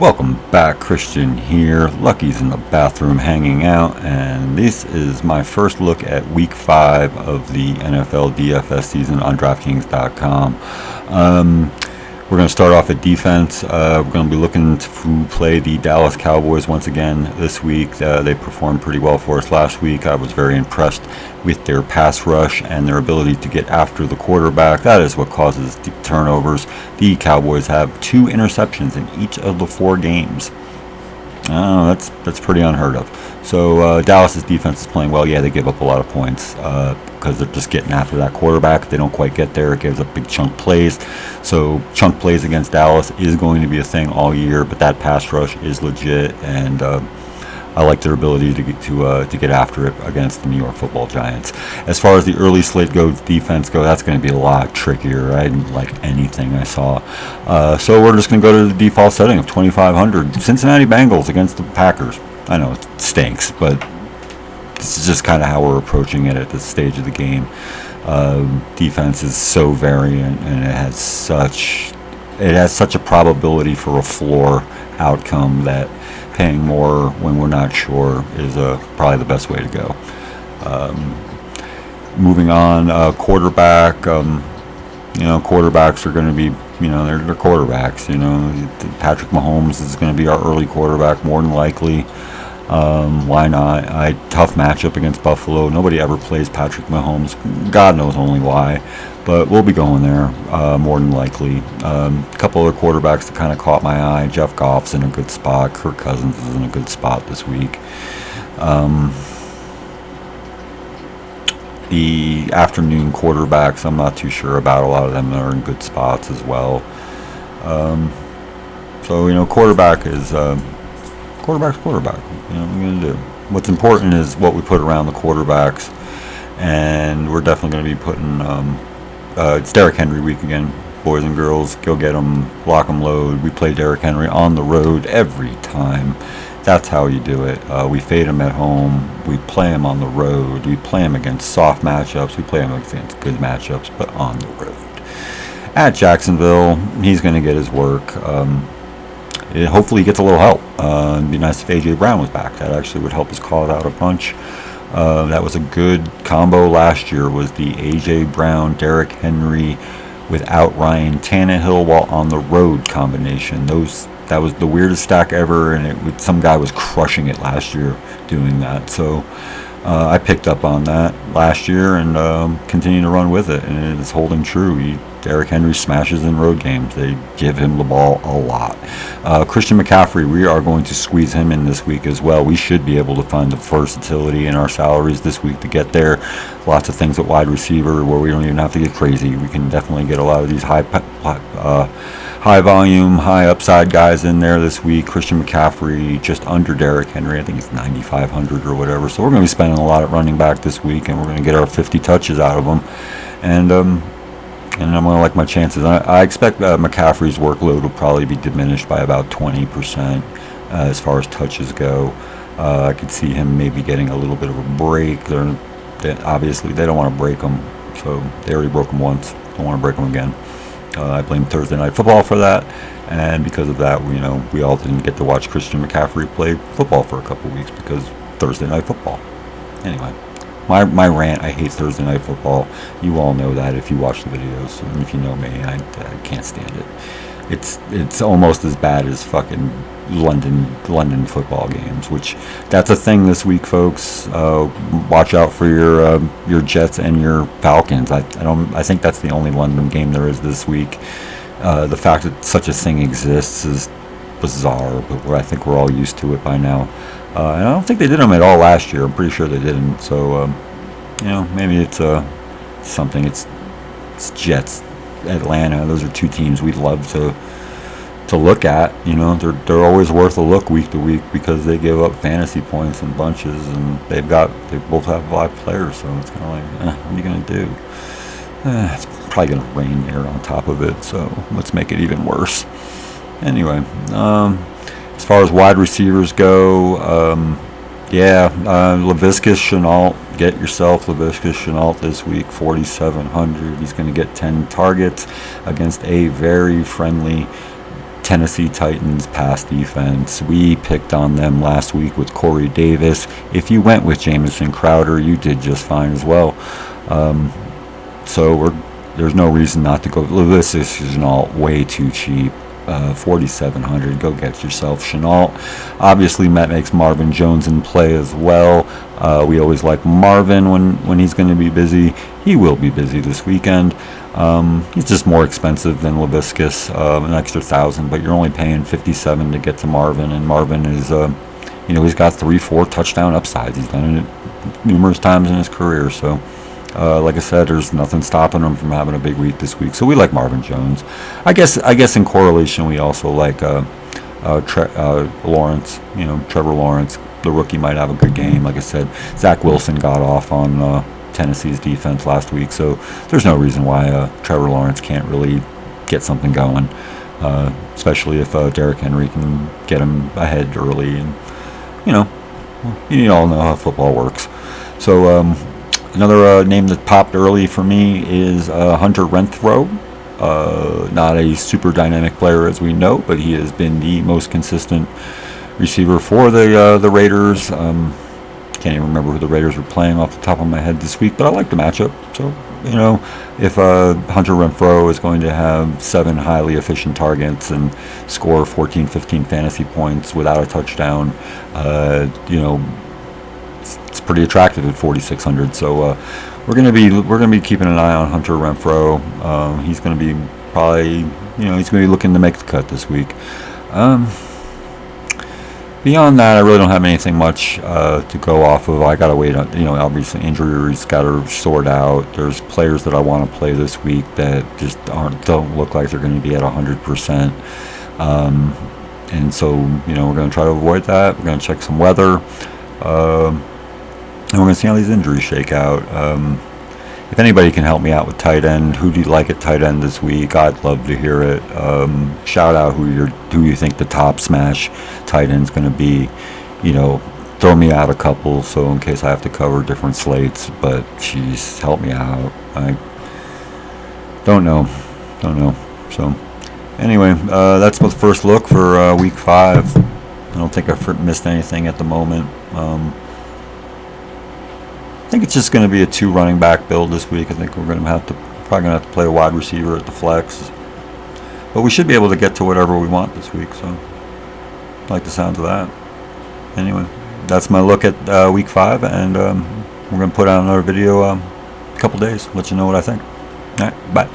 Welcome back, Christian here. Lucky's in the bathroom hanging out, and this is my first look at Week 5 of the NFL DFS season on DraftKings.com. We're going to start off at defense. We're going to be looking to play the Dallas Cowboys once again this week. They performed pretty well for us last week. I was very impressed with their pass rush and their ability to get after the quarterback. That is what causes the turnovers. The Cowboys have 2 interceptions in each of the 4 games. That's pretty unheard of. So Dallas's defense is playing well. Yeah, they give up a lot of points because they're just getting after that quarterback. They don't quite get there. It gives up big chunk plays. So chunk plays against Dallas is going to be a thing all year, but that pass rush is legit, and I like their ability to get after it against the New York Football Giants. As far as the early slate defense goes, that's going to be a lot trickier. I didn't like anything I saw. So we're just going to go to the default setting of 2,500. Cincinnati Bengals against the Packers. I know it stinks, but this is just kind of how we're approaching it at this stage of the game. Defense is so variant, and it has such a probability for a floor outcome that paying more when we're not sure is probably the best way to go. Moving on, quarterback. Quarterbacks are going to be, they're quarterbacks. Patrick Mahomes is going to be our early quarterback more than likely. Why not? Tough matchup against Buffalo. Nobody ever plays Patrick Mahomes. God knows only why. But we'll be going there more than likely. A couple other quarterbacks that kind of caught my eye. Jeff Goff's in a good spot. Kirk Cousins is in a good spot this week. The afternoon quarterbacks, I'm not too sure about. A lot of them are in good spots as well. Quarterback is quarterback's quarterback. What are we going to do? What's important is what we put around the quarterbacks, and we're definitely going to be putting it's Derrick Henry week again, boys and girls. Go get them, lock them, load. We play Derrick Henry on the road every time. That's how you do it. We fade him at home. We play him on the road. We play him against soft matchups. We play him against good matchups, but on the road. At Jacksonville, he's going to get his work. Hopefully he gets a little help. It'd be nice if A.J. Brown was back. That actually would help his cause out a bunch. That was a good combo last year, was the A.J. Brown, Derrick Henry without Ryan Tannehill while on the road combination. That was the weirdest stack ever, and some guy was crushing it last year doing that. So I picked up on that last year and continue to run with it, and it's holding true. Derrick Henry smashes in road games. They give him the ball a lot. Christian McCaffrey, we are going to squeeze him in this week as well. We should be able to find the versatility in our salaries this week to get there. Lots of things at wide receiver where we don't even have to get crazy. We can definitely get a lot of these high volume, high upside guys in there this week. Christian McCaffrey just under Derrick Henry. I think it's 9,500 or whatever. So we're going to be spending a lot at running back this week, and we're going to get our 50 touches out of them. And I'm going to like my chances. I expect McCaffrey's workload will probably be diminished by about 20% as far as touches go. I could see him maybe getting a little bit of a break. Obviously, they don't want to break him, so they already broke him once. Don't want to break him again. I blame Thursday Night Football for that, and because of that, we all didn't get to watch Christian McCaffrey play football for a couple weeks because Thursday Night Football. Anyway. My rant, I hate Thursday Night Football. You all know that if you watch the videos. And if you know me, I can't stand it. It's almost as bad as fucking London football games, which that's a thing this week, folks. Watch out for your Jets and your Falcons. I think that's the only London game there is this week. The fact that such a thing exists is bizarre, but I think we're all used to it by now. And I don't think they did them at all last year. I'm pretty sure they didn't. So, maybe it's something. It's Jets, Atlanta. Those are 2 teams we'd love to look at. They're always worth a look week to week because they give up fantasy points in bunches, and they both have live players. So it's kind of like, what are you gonna do? It's probably gonna rain there on top of it. So let's make it even worse. Anyway. As far as wide receivers go, Laviska Shenault. Get yourself Laviska Shenault this week, 4,700. He's going to get 10 targets against a very friendly Tennessee Titans pass defense. We picked on them last week with Corey Davis. If you went with Jamison Crowder, you did just fine as well. So there's no reason not to go. Laviska Shenault, way too cheap. 4,700. Go get yourself Shenault. Obviously, Matt makes Marvin Jones in play as well. We always like Marvin when he's going to be busy. He will be busy this weekend. He's just more expensive than Laviska, an extra 1,000, but you're only paying 57 to get to Marvin, and Marvin is, he's got 3-4 touchdown upsides. He's done it numerous times in his career, so. Like I said, there's nothing stopping him from having a big week this week. So we like Marvin Jones. I guess in correlation, we also like Lawrence. Trevor Lawrence, the rookie, might have a good game. Like I said, Zach Wilson got off on Tennessee's defense last week, so there's no reason why Trevor Lawrence can't really get something going, especially if Derrick Henry can get him ahead early. And you all know how football works. So. Another name that popped early for me is Hunter Renfrow. Not a super dynamic player, as we know, but he has been the most consistent receiver for the Raiders. Can't even remember who the Raiders were playing off the top of my head this week, but I like the matchup. So, if Hunter Renfrow is going to have 7 highly efficient targets and score 14, 15 fantasy points without a touchdown, it's pretty attractive at 4,600. So we're gonna be keeping an eye on Hunter Renfrow. He's gonna be probably he's gonna be looking to make the cut this week. Beyond that, I really don't have anything much to go off of. I gotta wait on obviously injuries gotta sort out. There's players that I want to play this week that just don't look like they're going to be at 100%. And so we're going to try to avoid that. We're going to check some weather. And we're going to see how these injuries shake out. If anybody can help me out with tight end, who do you like at tight end this week? I'd love to hear it. Shout out who you think the top smash tight end's going to be. Throw me out a couple so in case I have to cover different slates. But geez, help me out. I don't know. So anyway, that's the first look for week 5. I don't think I've missed anything at the moment. I think it's just going to be a 2 running back build this week. I think we're probably going to have to play a wide receiver at the flex, but we should be able to get to whatever we want this week. So I like the sounds of that. Anyway, that's my look at week 5, and we're going to put out another video a couple days, let you know what I think. All right, bye.